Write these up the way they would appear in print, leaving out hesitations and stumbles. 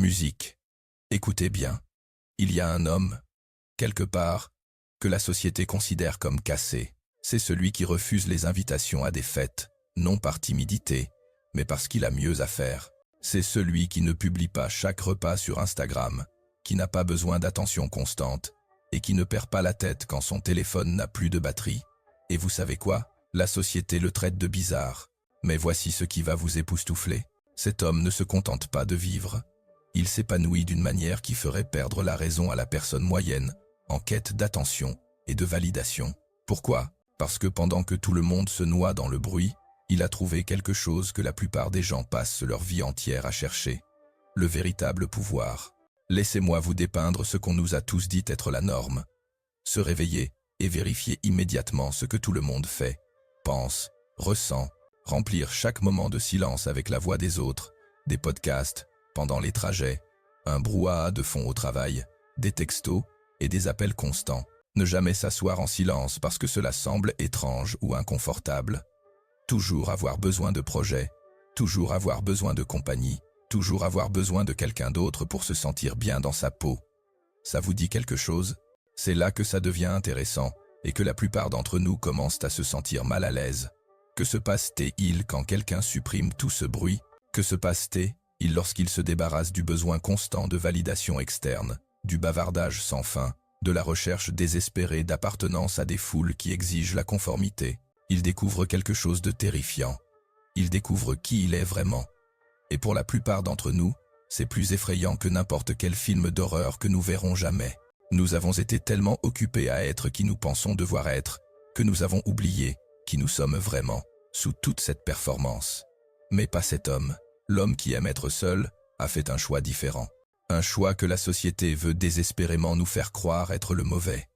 Musique. Écoutez bien. Il y a un homme, quelque part, que la société considère comme cassé. C'est celui qui refuse les invitations à des fêtes, non par timidité, mais parce qu'il a mieux à faire. C'est celui qui ne publie pas chaque repas sur Instagram, qui n'a pas besoin d'attention constante, et qui ne perd pas la tête quand son téléphone n'a plus de batterie. Et vous savez quoi? La société le traite de bizarre. Mais voici ce qui va vous époustoufler. Cet homme ne se contente pas de vivre. Il s'épanouit d'une manière qui ferait perdre la raison à la personne moyenne, en quête d'attention et de validation. Pourquoi? Parce que pendant que tout le monde se noie dans le bruit, il a trouvé quelque chose que la plupart des gens passent leur vie entière à chercher. Le véritable pouvoir. Laissez-moi vous dépeindre ce qu'on nous a tous dit être la norme. Se réveiller et vérifier immédiatement ce que tout le monde fait, pense, ressent, remplir chaque moment de silence avec la voix des autres, des podcasts, pendant les trajets, un brouhaha de fond au travail, des textos et des appels constants. Ne jamais s'asseoir en silence parce que cela semble étrange ou inconfortable. Toujours avoir besoin de projets, toujours avoir besoin de compagnie, toujours avoir besoin de quelqu'un d'autre pour se sentir bien dans sa peau. Ça vous dit quelque chose? C'est là que ça devient intéressant et que la plupart d'entre nous commencent à se sentir mal à l'aise. Que se passe-t-il quand quelqu'un supprime tout ce bruit? Que se passe-t-il lorsqu'il se débarrasse du besoin constant de validation externe, du bavardage sans fin, de la recherche désespérée d'appartenance à des foules qui exigent la conformité? Il découvre quelque chose de terrifiant. Il découvre qui il est vraiment. Et pour la plupart d'entre nous, c'est plus effrayant que n'importe quel film d'horreur que nous verrons jamais. Nous avons été tellement occupés à être qui nous pensons devoir être, que nous avons oublié qui nous sommes vraiment, sous toute cette performance. Mais pas cet homme. L'homme qui aime être seul a fait un choix différent. Un choix que la société veut désespérément nous faire croire être le mauvais.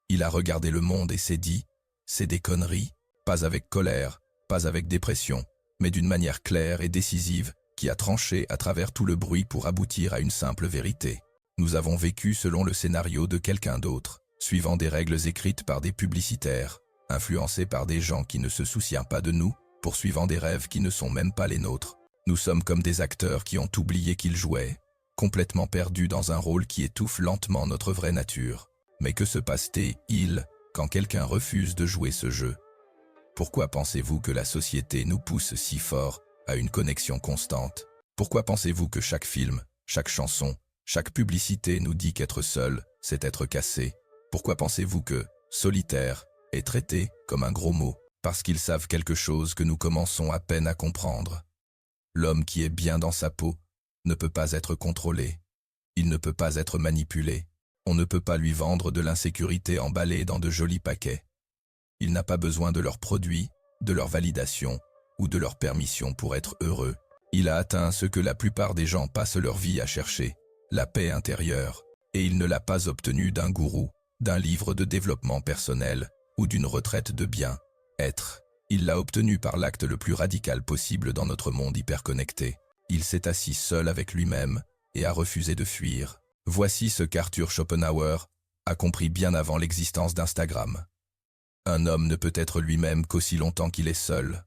Il a regardé le monde et s'est dit « c'est des conneries », pas avec colère, pas avec dépression, mais d'une manière claire et décisive qui a tranché à travers tout le bruit pour aboutir à une simple vérité. Nous avons vécu selon le scénario de quelqu'un d'autre, suivant des règles écrites par des publicitaires, influencés par des gens qui ne se soucient pas de nous, poursuivant des rêves qui ne sont même pas les nôtres. Nous sommes comme des acteurs qui ont oublié qu'ils jouaient, complètement perdus dans un rôle qui étouffe lentement notre vraie nature. Mais que se passe-t-il quand quelqu'un refuse de jouer ce jeu? Pourquoi pensez-vous que la société nous pousse si fort à une connexion constante? Pourquoi pensez-vous que chaque film, chaque chanson, chaque publicité nous dit qu'être seul, c'est être cassé? Pourquoi pensez-vous que « solitaire » est traité comme un gros mot? Parce qu'ils savent quelque chose que nous commençons à peine à comprendre. L'homme qui est bien dans sa peau ne peut pas être contrôlé. Il ne peut pas être manipulé. On ne peut pas lui vendre de l'insécurité emballée dans de jolis paquets. Il n'a pas besoin de leurs produits, de leur validation ou de leur permission pour être heureux. Il a atteint ce que la plupart des gens passent leur vie à chercher, la paix intérieure, et il ne l'a pas obtenue d'un gourou, d'un livre de développement personnel ou d'une retraite de bien-être. Il l'a obtenu par l'acte le plus radical possible dans notre monde hyperconnecté. Il s'est assis seul avec lui-même et a refusé de fuir. Voici ce qu'Arthur Schopenhauer a compris bien avant l'existence d'Instagram. Un homme ne peut être lui-même qu'aussi longtemps qu'il est seul.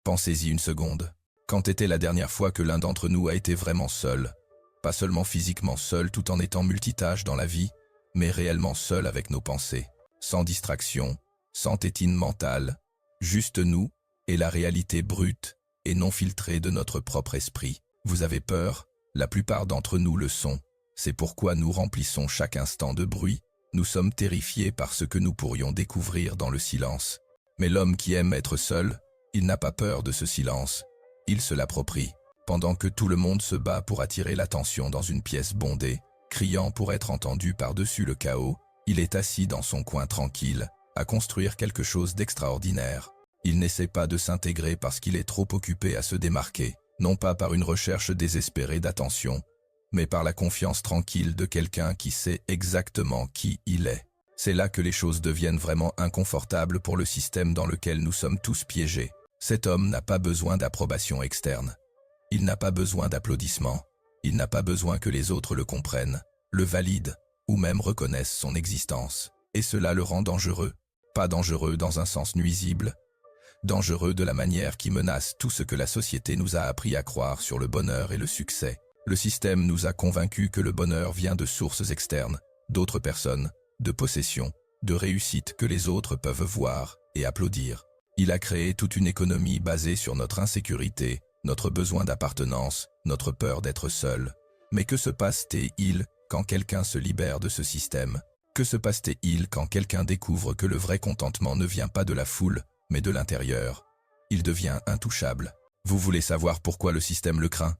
Pensez-y une seconde. Quand était la dernière fois que l'un d'entre nous a été vraiment seul? Pas seulement physiquement seul tout en étant multitâche dans la vie, mais réellement seul avec nos pensées. Sans distraction, sans tétine mentale, juste nous et la réalité brute et non filtrée de notre propre esprit. Vous avez peur? La plupart d'entre nous le sont. C'est pourquoi nous remplissons chaque instant de bruit. Nous sommes terrifiés par ce que nous pourrions découvrir dans le silence. Mais l'homme qui aime être seul, il n'a pas peur de ce silence. Il se l'approprie. Pendant que tout le monde se bat pour attirer l'attention dans une pièce bondée, criant pour être entendu par-dessus le chaos, il est assis dans son coin tranquille, à construire quelque chose d'extraordinaire. Il n'essaie pas de s'intégrer parce qu'il est trop occupé à se démarquer, non pas par une recherche désespérée d'attention, mais par la confiance tranquille de quelqu'un qui sait exactement qui il est. C'est là que les choses deviennent vraiment inconfortables pour le système dans lequel nous sommes tous piégés. Cet homme n'a pas besoin d'approbation externe. Il n'a pas besoin d'applaudissements. Il n'a pas besoin que les autres le comprennent, le valident, ou même reconnaissent son existence. Et cela le rend dangereux. Pas dangereux dans un sens nuisible. Dangereux de la manière qui menace tout ce que la société nous a appris à croire sur le bonheur et le succès. Le système nous a convaincus que le bonheur vient de sources externes, d'autres personnes, de possessions, de réussites que les autres peuvent voir et applaudir. Il a créé toute une économie basée sur notre insécurité, notre besoin d'appartenance, notre peur d'être seul. Mais que se passe-t-il quand quelqu'un se libère de ce système? Que se passe-t-il quand quelqu'un découvre que le vrai contentement ne vient pas de la foule, mais de l'intérieur? Il devient intouchable. Vous voulez savoir pourquoi le système le craint?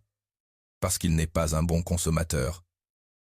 Parce qu'il n'est pas un bon consommateur.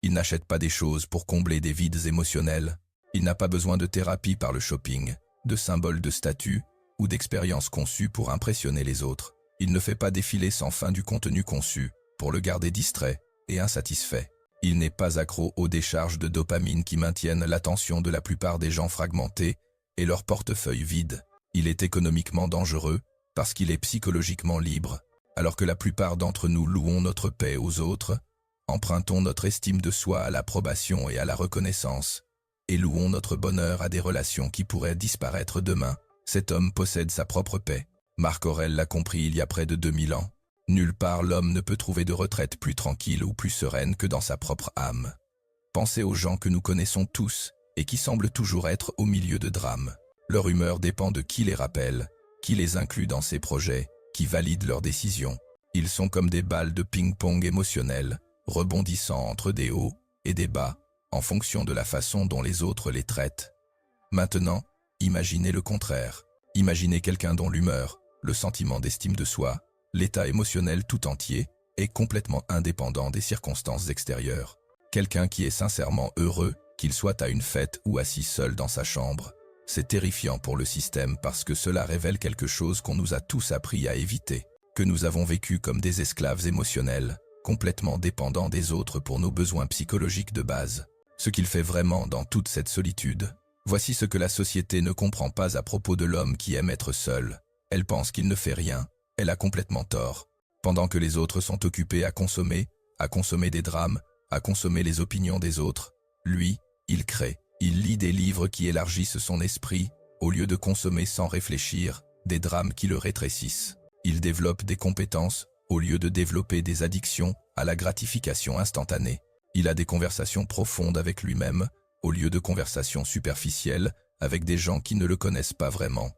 Il n'achète pas des choses pour combler des vides émotionnels. Il n'a pas besoin de thérapie par le shopping, de symboles de statut ou d'expériences conçues pour impressionner les autres. Il ne fait pas défiler sans fin du contenu conçu pour le garder distrait et insatisfait. Il n'est pas accro aux décharges de dopamine qui maintiennent l'attention de la plupart des gens fragmentés et leur portefeuille vide. Il est économiquement dangereux parce qu'il est psychologiquement libre, alors que la plupart d'entre nous louons notre paix aux autres, empruntons notre estime de soi à l'approbation et à la reconnaissance, et louons notre bonheur à des relations qui pourraient disparaître demain. Cet homme possède sa propre paix. Marc Aurèle l'a compris il y a près de 2000 ans. Nulle part l'homme ne peut trouver de retraite plus tranquille ou plus sereine que dans sa propre âme. Pensez aux gens que nous connaissons tous et qui semblent toujours être au milieu de drames. Leur humeur dépend de qui les rappelle, qui les inclut dans ses projets, qui valide leurs décisions. Ils sont comme des balles de ping-pong émotionnelles, rebondissant entre des hauts et des bas, en fonction de la façon dont les autres les traitent. Maintenant, imaginez le contraire. Imaginez quelqu'un dont l'humeur, le sentiment d'estime de soi, l'état émotionnel tout entier est complètement indépendant des circonstances extérieures. Quelqu'un qui est sincèrement heureux, qu'il soit à une fête ou assis seul dans sa chambre. C'est terrifiant pour le système parce que cela révèle quelque chose qu'on nous a tous appris à éviter, que nous avons vécu comme des esclaves émotionnels, complètement dépendants des autres pour nos besoins psychologiques de base. Ce qu'il fait vraiment dans toute cette solitude. Voici ce que la société ne comprend pas à propos de l'homme qui aime être seul. Elle pense qu'il ne fait rien. Elle a complètement tort. Pendant que les autres sont occupés à consommer des drames, à consommer les opinions des autres, lui, il crée. Il lit des livres qui élargissent son esprit, au lieu de consommer sans réfléchir, des drames qui le rétrécissent. Il développe des compétences, au lieu de développer des addictions à la gratification instantanée. Il a des conversations profondes avec lui-même, au lieu de conversations superficielles avec des gens qui ne le connaissent pas vraiment.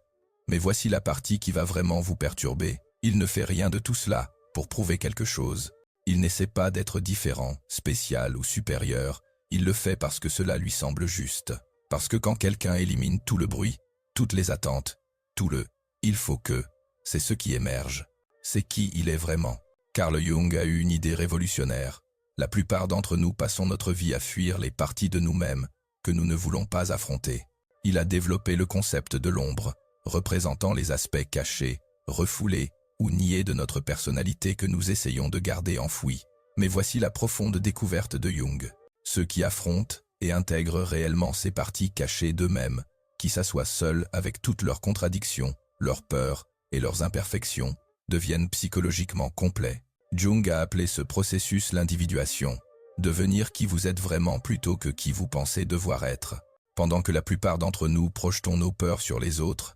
Mais voici la partie qui va vraiment vous perturber. Il ne fait rien de tout cela pour prouver quelque chose. Il n'essaie pas d'être différent, spécial ou supérieur. Il le fait parce que cela lui semble juste. Parce que quand quelqu'un élimine tout le bruit, toutes les attentes, tout le « il faut que », c'est ce qui émerge. C'est qui il est vraiment. Carl Jung a eu une idée révolutionnaire. La plupart d'entre nous passons notre vie à fuir les parties de nous-mêmes que nous ne voulons pas affronter. Il a développé le concept de l'ombre, représentant les aspects cachés, refoulés ou niés de notre personnalité que nous essayons de garder enfouis. Mais voici la profonde découverte de Jung. Ceux qui affrontent et intègrent réellement ces parties cachées d'eux-mêmes, qui s'assoient seuls avec toutes leurs contradictions, leurs peurs et leurs imperfections, deviennent psychologiquement complets. Jung a appelé ce processus l'individuation, devenir qui vous êtes vraiment plutôt que qui vous pensez devoir être. Pendant que la plupart d'entre nous projetons nos peurs sur les autres,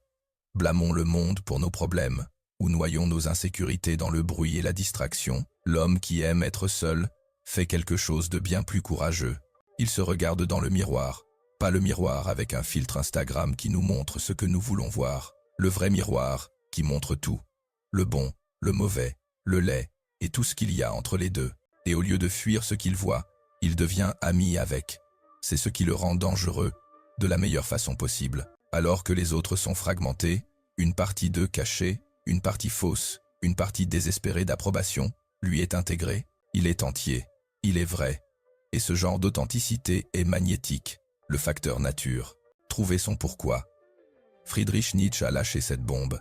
blâmons le monde pour nos problèmes, ou noyons nos insécurités dans le bruit et la distraction, l'homme qui aime être seul fait quelque chose de bien plus courageux. Il se regarde dans le miroir, pas le miroir avec un filtre Instagram qui nous montre ce que nous voulons voir, le vrai miroir qui montre tout, le bon, le mauvais, le laid, et tout ce qu'il y a entre les deux. Et au lieu de fuir ce qu'il voit, il devient ami avec. C'est ce qui le rend dangereux, de la meilleure façon possible. Alors que les autres sont fragmentés, une partie d'eux cachée, une partie fausse, une partie désespérée d'approbation, lui est intégrée. Il est entier, il est vrai. Et ce genre d'authenticité est magnétique, le facteur nature. Trouver son pourquoi. Friedrich Nietzsche a lâché cette bombe.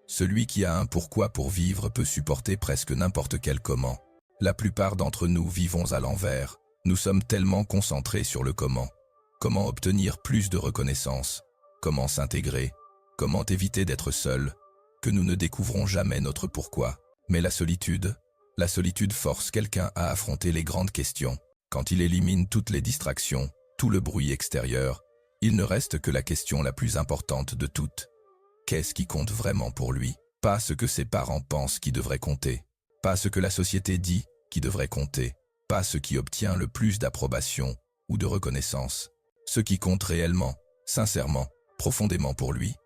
Celui qui a un pourquoi pour vivre peut supporter presque n'importe quel comment. La plupart d'entre nous vivons à l'envers. Nous sommes tellement concentrés sur le comment. Comment obtenir plus de reconnaissance? Comment s'intégrer? Comment éviter d'être seul? Que nous ne découvrons jamais notre pourquoi. Mais la solitude force quelqu'un à affronter les grandes questions. Quand il élimine toutes les distractions, tout le bruit extérieur, il ne reste que la question la plus importante de toutes. Qu'est-ce qui compte vraiment pour lui? Pas ce que ses parents pensent qui devrait compter. Pas ce que la société dit qui devrait compter, pas ce qui obtient le plus d'approbation ou de reconnaissance. Ce qui compte réellement, sincèrement, profondément pour lui.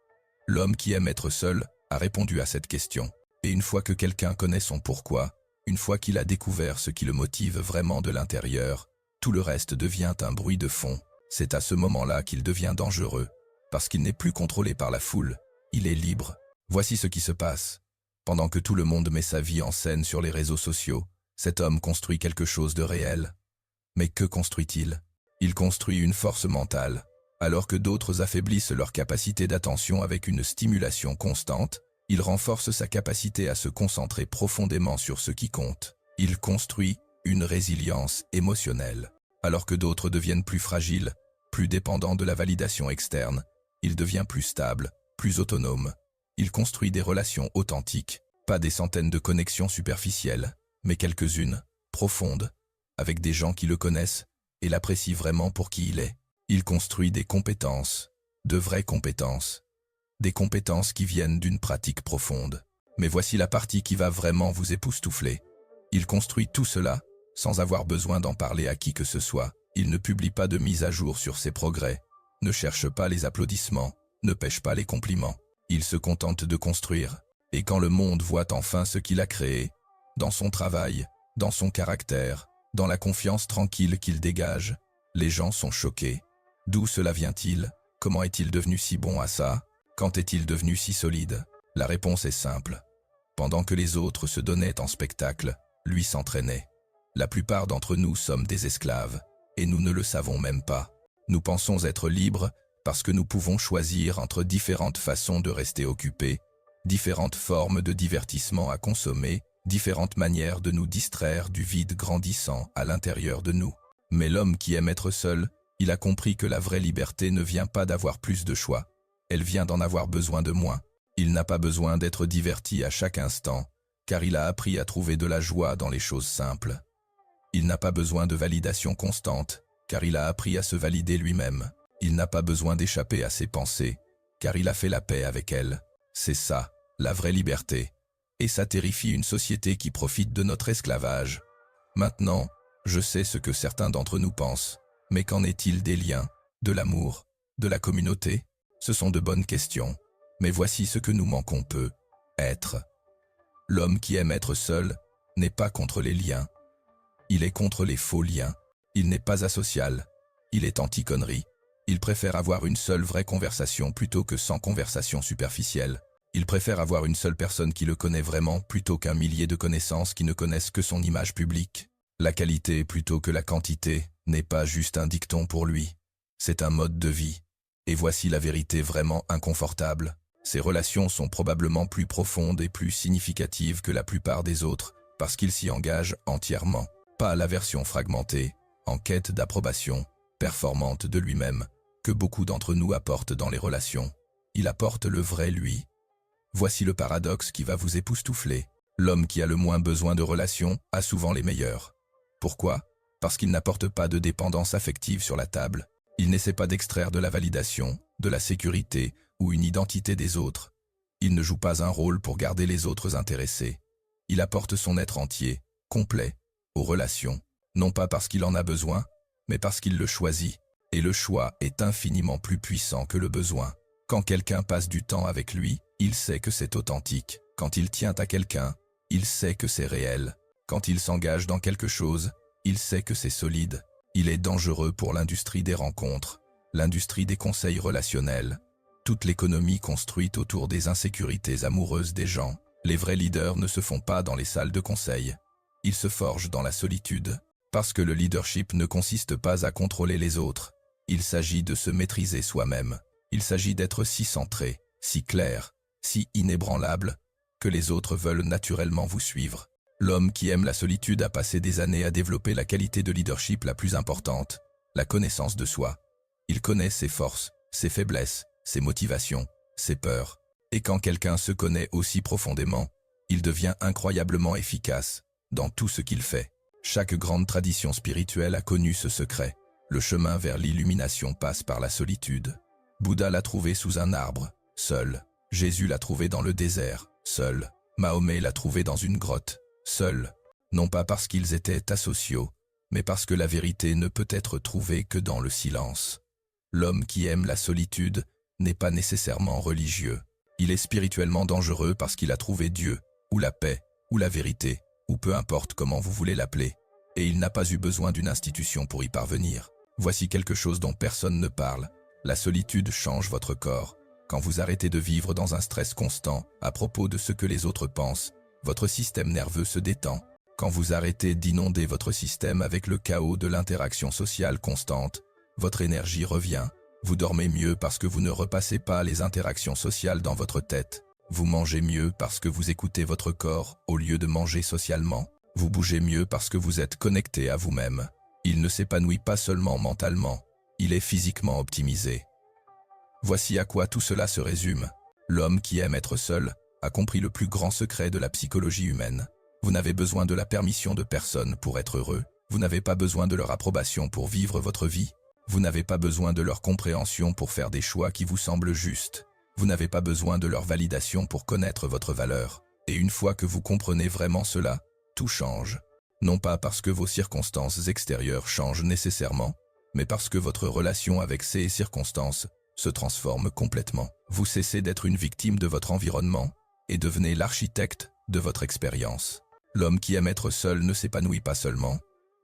L'homme qui aime être seul a répondu à cette question. Et une fois que quelqu'un connaît son pourquoi, une fois qu'il a découvert ce qui le motive vraiment de l'intérieur, tout le reste devient un bruit de fond. C'est à ce moment-là qu'il devient dangereux, parce qu'il n'est plus contrôlé par la foule, il est libre. Voici ce qui se passe. Pendant que tout le monde met sa vie en scène sur les réseaux sociaux, cet homme construit quelque chose de réel. Mais que construit-il? Il construit une force mentale, alors que d'autres affaiblissent leur capacité d'attention avec une stimulation constante. Il renforce sa capacité à se concentrer profondément sur ce qui compte. Il construit une résilience émotionnelle. Alors que d'autres deviennent plus fragiles, plus dépendants de la validation externe, il devient plus stable, plus autonome. Il construit des relations authentiques, pas des centaines de connexions superficielles, mais quelques-unes, profondes, avec des gens qui le connaissent et l'apprécient vraiment pour qui il est. Il construit des compétences, de vraies compétences. Des compétences qui viennent d'une pratique profonde. Mais voici la partie qui va vraiment vous époustoufler. Il construit tout cela sans avoir besoin d'en parler à qui que ce soit. Il ne publie pas de mise à jour sur ses progrès, ne cherche pas les applaudissements, ne pêche pas les compliments. Il se contente de construire. Et quand le monde voit enfin ce qu'il a créé, dans son travail, dans son caractère, dans la confiance tranquille qu'il dégage, les gens sont choqués. D'où cela vient-il? Comment est-il devenu si bon à ça? Quand est-il devenu si solide? La réponse est simple. Pendant que les autres se donnaient en spectacle, lui s'entraînait. La plupart d'entre nous sommes des esclaves, et nous ne le savons même pas. Nous pensons être libres parce que nous pouvons choisir entre différentes façons de rester occupés, différentes formes de divertissement à consommer, différentes manières de nous distraire du vide grandissant à l'intérieur de nous. Mais l'homme qui aime être seul, il a compris que la vraie liberté ne vient pas d'avoir plus de choix. Elle vient d'en avoir besoin de moins. Il n'a pas besoin d'être diverti à chaque instant, car il a appris à trouver de la joie dans les choses simples. Il n'a pas besoin de validation constante, car il a appris à se valider lui-même. Il n'a pas besoin d'échapper à ses pensées, car il a fait la paix avec elles. C'est ça, la vraie liberté. Et ça terrifie une société qui profite de notre esclavage. Maintenant, je sais ce que certains d'entre nous pensent, mais qu'en est-il des liens, de l'amour, de la communauté? Ce sont de bonnes questions, mais voici ce que nous manquons peu, être. L'homme qui aime être seul n'est pas contre les liens. Il est contre les faux liens. Il n'est pas asocial. Il est anti-connerie. Il préfère avoir une seule vraie conversation plutôt que 100 conversations superficielles. Il préfère avoir une seule personne qui le connaît vraiment plutôt qu'un millier de connaissances qui ne connaissent que son image publique. La qualité plutôt que la quantité n'est pas juste un dicton pour lui. C'est un mode de vie. Et voici la vérité vraiment inconfortable. Ces relations sont probablement plus profondes et plus significatives que la plupart des autres, parce qu'il s'y engage entièrement, pas la version fragmentée, en quête d'approbation, performante de lui-même, que beaucoup d'entre nous apportent dans les relations. Il apporte le vrai lui. Voici le paradoxe qui va vous époustoufler. L'homme qui a le moins besoin de relations a souvent les meilleures. Pourquoi? Parce qu'il n'apporte pas de dépendance affective sur la table. Il n'essaie pas d'extraire de la validation, de la sécurité ou une identité des autres. Il ne joue pas un rôle pour garder les autres intéressés. Il apporte son être entier, complet, aux relations, non pas parce qu'il en a besoin, mais parce qu'il le choisit. Et le choix est infiniment plus puissant que le besoin. Quand quelqu'un passe du temps avec lui, il sait que c'est authentique. Quand il tient à quelqu'un, il sait que c'est réel. Quand il s'engage dans quelque chose, il sait que c'est solide. Il est dangereux pour l'industrie des rencontres, l'industrie des conseils relationnels. Toute l'économie construite autour des insécurités amoureuses des gens. Les vrais leaders ne se font pas dans les salles de conseil. Ils se forgent dans la solitude. Parce que le leadership ne consiste pas à contrôler les autres. Il s'agit de se maîtriser soi-même. Il s'agit d'être si centré, si clair, si inébranlable, que les autres veulent naturellement vous suivre. L'homme qui aime la solitude a passé des années à développer la qualité de leadership la plus importante, la connaissance de soi. Il connaît ses forces, ses faiblesses, ses motivations, ses peurs. Et quand quelqu'un se connaît aussi profondément, il devient incroyablement efficace dans tout ce qu'il fait. Chaque grande tradition spirituelle a connu ce secret. Le chemin vers l'illumination passe par la solitude. Bouddha l'a trouvé sous un arbre, seul. Jésus l'a trouvé dans le désert, seul. Mahomet l'a trouvé dans une grotte, seul. non pas parce qu'ils étaient asociaux, mais parce que la vérité ne peut être trouvée que dans le silence. L'homme qui aime la solitude n'est pas nécessairement religieux. Il est spirituellement dangereux parce qu'il a trouvé Dieu, ou la paix, ou la vérité, ou peu importe comment vous voulez l'appeler, et il n'a pas eu besoin d'une institution pour y parvenir. Voici quelque chose dont personne ne parle. La solitude change votre corps. Quand vous arrêtez de vivre dans un stress constant à propos de ce que les autres pensent, votre système nerveux se détend. Quand vous arrêtez d'inonder votre système avec le chaos de l'interaction sociale constante, votre énergie revient. Vous dormez mieux parce que vous ne repassez pas les interactions sociales dans votre tête. Vous mangez mieux parce que vous écoutez votre corps au lieu de manger socialement. Vous bougez mieux parce que vous êtes connecté à vous-même. Il ne s'épanouit pas seulement mentalement, il est physiquement optimisé. Voici à quoi tout cela se résume. L'homme qui aime être seul a compris le plus grand secret de la psychologie humaine. Vous n'avez besoin de la permission de personne pour être heureux. Vous n'avez pas besoin de leur approbation pour vivre votre vie. Vous n'avez pas besoin de leur compréhension pour faire des choix qui vous semblent justes. Vous n'avez pas besoin de leur validation pour connaître votre valeur. Et une fois que vous comprenez vraiment cela, tout change. Non pas parce que vos circonstances extérieures changent nécessairement, mais parce que votre relation avec ces circonstances se transforme complètement. Vous cessez d'être une victime de votre environnement et devenez l'architecte de votre expérience. L'homme qui aime être seul ne s'épanouit pas seulement,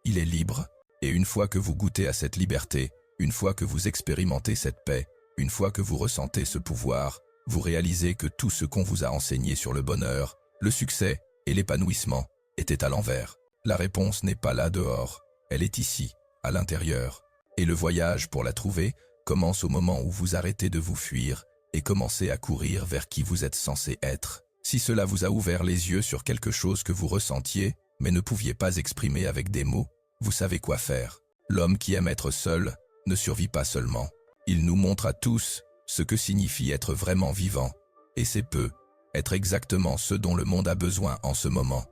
il est libre. Et une fois que vous goûtez à cette liberté, une fois que vous expérimentez cette paix, une fois que vous ressentez ce pouvoir, vous réalisez que tout ce qu'on vous a enseigné sur le bonheur, le succès et l'épanouissement était à l'envers. La réponse n'est pas là dehors, elle est ici, à l'intérieur. Et le voyage pour la trouver commence au moment où vous arrêtez de vous fuir et commencez à courir vers qui vous êtes censé être. Si cela vous a ouvert les yeux sur quelque chose que vous ressentiez, mais ne pouviez pas exprimer avec des mots, vous savez quoi faire. L'homme qui aime être seul ne survit pas seulement. Il nous montre à tous ce que signifie être vraiment vivant. Et c'est peu, être exactement ce dont le monde a besoin en ce moment.